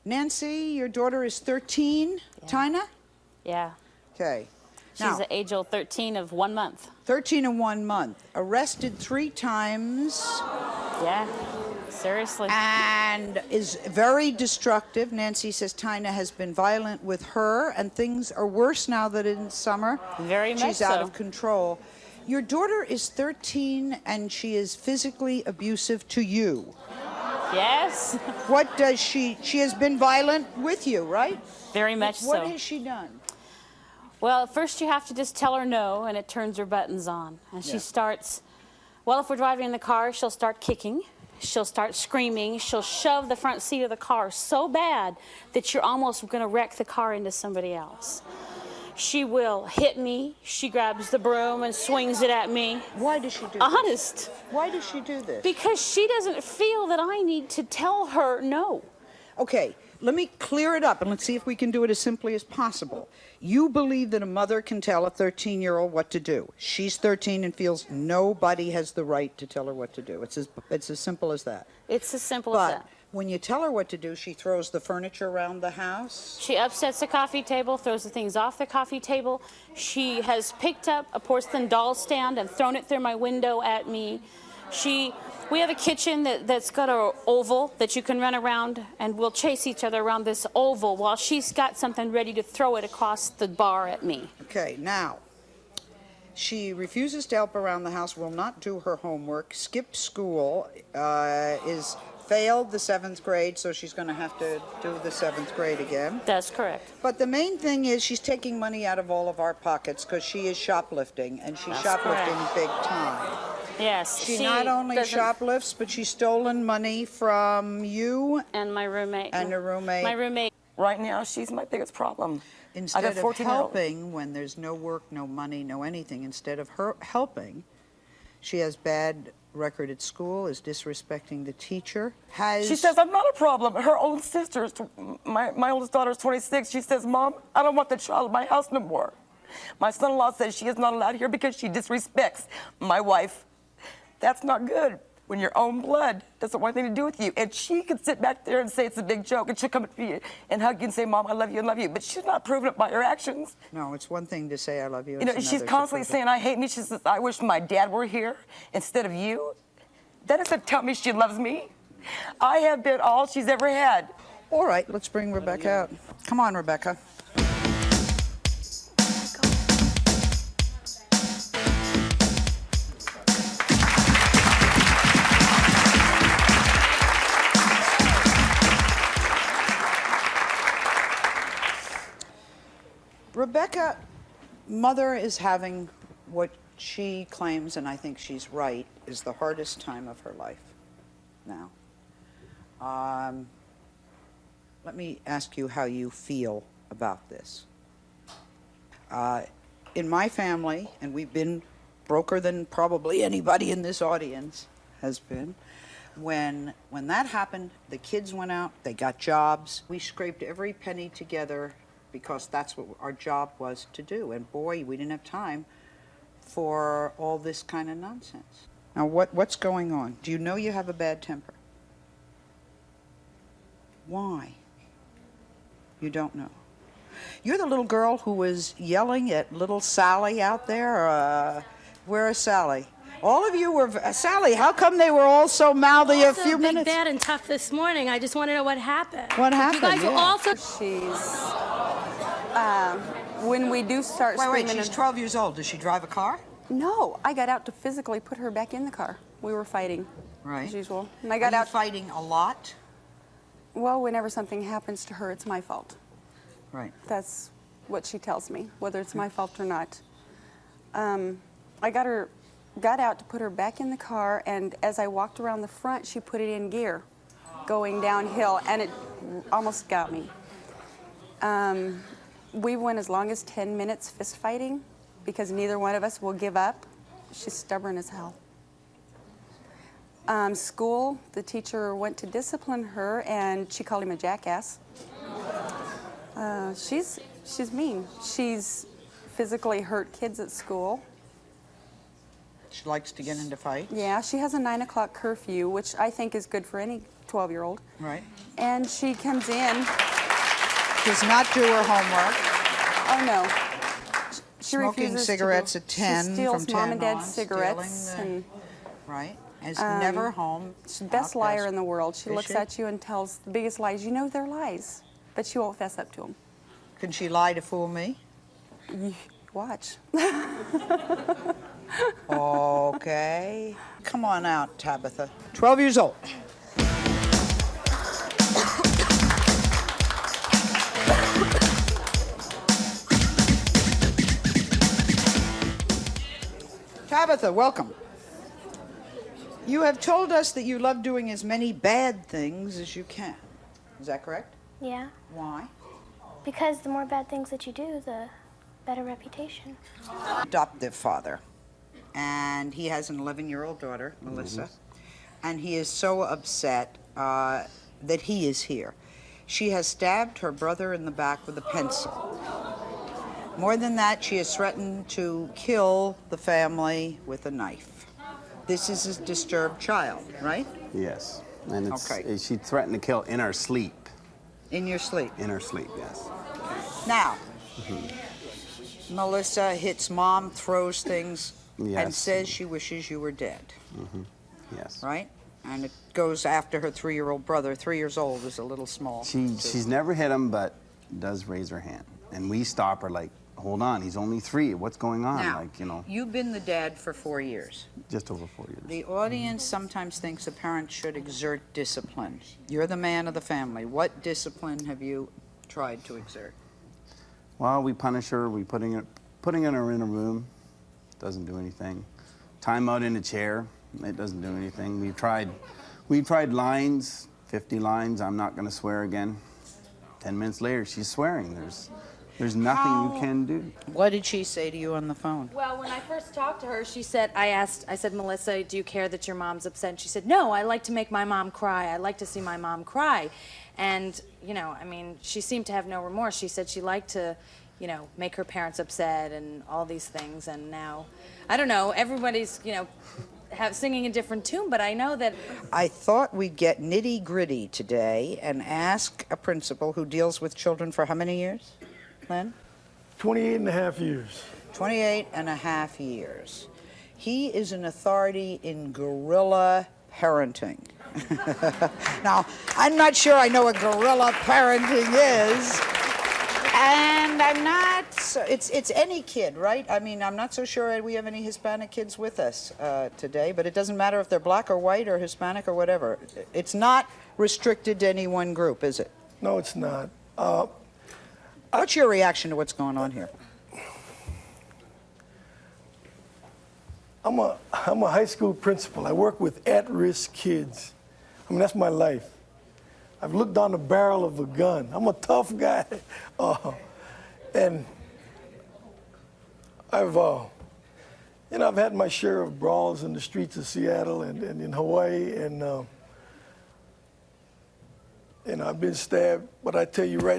Nancy, your daughter is 13. Yeah. Tina? Yeah. Okay. She's an age-old 13 of 1 month. 13 and 1 month. Arrested 3 times. Yeah, seriously. And is very destructive. Nancy says Tina has been violent with her, and things are worse now that it's summer. Very much so. She's out of control. Your daughter is 13, and she is physically abusive to you. Yes. What does she has been violent with you, right? Very much so. What has she done? Well, at first you have to just tell her no, and it turns her buttons on. And she starts, well, if we're driving in the car, she'll start kicking. She'll start screaming. She'll shove the front seat of the car so bad that you're almost going to wreck the car into somebody else. She will hit me. She grabs the broom and swings it at me. Why does she do this? Honest. Why does she do this? Because she doesn't feel that I need to tell her no. Okay, let me clear it up, and let's see if we can do it as simply as possible. You believe that a mother can tell a 13-year-old what to do. She's 13 and feels nobody has the right to tell her what to do. It's as simple as that. It's as simple as that. But when you tell her what to do, she throws the furniture around the house. She upsets the coffee table, throws the things off the coffee table. She has picked up a porcelain doll stand and thrown it through my window at me. We have a kitchen that's got an oval that you can run around, and we'll chase each other around this oval while she's got something ready to throw it across the bar at me. Okay, now, she refuses to help around the house, will not do her homework, skipped school, is failed the 7th grade, so she's going to have to do the 7th grade again. That's correct. But the main thing is she's taking money out of all of our pockets because she is shoplifting, and she's shoplifting big time. Yes. She not only shoplifts, but she's stolen money from you. And my roommate. And her roommate. My roommate. Right now, she's my biggest problem. Instead of helping when there's no work, no money, no anything, instead of her helping, she has bad record at school, is disrespecting the teacher. She says I'm not a problem. Her own sister, my oldest daughter is 26. She says, Mom, I don't want the child in my house no more. My son-in-law says she is not allowed here because she disrespects my wife. That's not good when your own blood doesn't want anything to do with you. And she can sit back there and say it's a big joke, and she'll come up to you and hug you and say, Mom, I love you and love you. But she's not proving it by her actions. No, it's one thing to say I love you. You know, she's constantly saying, I hate me. She says, I wish my dad were here instead of you. That doesn't tell me she loves me. I have been all she's ever had. All right, let's bring Rebecca out. Come on, Rebecca. Rebecca, mother is having what she claims, and I think she's right, is the hardest time of her life now. Let me ask you how you feel about this. In my family, and we've been broker than probably anybody in this audience has been, when that happened, the kids went out, they got jobs. We scraped every penny together because that's what our job was to do. And boy, we didn't have time for all this kind of nonsense. Now, what's going on? Do you know you have a bad temper? Why? You don't know. You're the little girl who was yelling at little Sally out there. Where is Sally? All of you were, Sally, how come they were all so mouthy a few minutes? Big, bad, and tough this morning. I just want to know what happened. What happened? You guys were also... She's, when we do start screaming... Wait, she's 12 years old. Does she drive a car? No, I got out to physically put her back in the car. We were fighting, as usual. And I got out fighting a lot? Well, whenever something happens to her, it's my fault. Right. That's what she tells me, whether it's my fault or not. I got out to put her back in the car, and as I walked around the front, she put it in gear, going downhill, and it almost got me. We went as long as 10 minutes fist fighting because neither one of us will give up. She's stubborn as hell. School, the teacher went to discipline her, and she called him a jackass. She's mean. She's physically hurt kids at school. She likes to get into fights? Yeah, she has a 9 o'clock curfew, which I think is good for any 12-year-old. Right. And she comes in. Does not do her homework. Oh, no. She Smoking refuses cigarettes to. at 10. She steals from 10 mom and dad's on, cigarettes. stealing right. Is never home. She's the best liar in the world. She Is looks she? at you and tells the biggest lies. You know they're lies, but she won't fess up to them. Can she lie to fool me? Watch. Okay. Come on out, Tabitha. 12 years old. Tabitha, welcome. You have told us that you love doing as many bad things as you can. Is that correct? Yeah, Why? because the more bad things that you do, the better reputation. Adoptive father. And he has an 11-year-old daughter, Melissa. And he is so upset that he is here. She has stabbed her brother in the back with a pencil. More than that, she has threatened to kill the family with a knife. This is a disturbed child, right? Yes. And it's, Okay. she threatened to kill in her sleep. In your sleep. In her sleep, yes. Now, Melissa hits mom, throws things, and Yes. says she wishes you were dead, Yes. right? And it goes after her 3-year-old brother. 3 years old is a little small. She's never hit him, but does raise her hand. And we stop her like, hold on, he's only 3. What's going on? Now, Like, you know, you've been the dad for 4 years. just over 4 years. The audience sometimes thinks a parent should exert discipline. You're the man of the family. What discipline have you tried to exert? Well, we punish her. We putting her in a room. Doesn't do anything. Time out in a chair. It doesn't do anything. We tried lines, 50 lines. I'm not going to swear again. 10 minutes later, she's swearing. There's nothing you can do. What did she say to you on the phone? Well, when I first talked to her, she said, I said, Melissa, do you care that your mom's upset? And she said, no, I like to make my mom cry. I like to see my mom cry. And, you know, I mean, she seemed to have no remorse. She said she liked to, you know, make her parents upset and all these things. And now, I don't know, everybody's, you know, singing a different tune, but I know that... I thought we'd get nitty-gritty today and ask a principal who deals with children for how many years, Len? 28 and a half years. 28 and a half years. He is an authority in guerrilla parenting. Now, I'm not sure I know what guerrilla parenting is. And I'm not, so, it's any kid, right? I mean, I'm not so sure we have any Hispanic kids with us today, but it doesn't matter if they're black or white or Hispanic or whatever. It's not restricted to any one group, is it? No, it's not. What's your reaction to what's going on here? I'm a high school principal. I work with at-risk kids. I mean, that's my life. I've looked down the barrel of a gun. I'm a tough guy. And I've had my share of brawls in the streets of Seattle and in Hawaii, and I've been stabbed. But I tell you right now,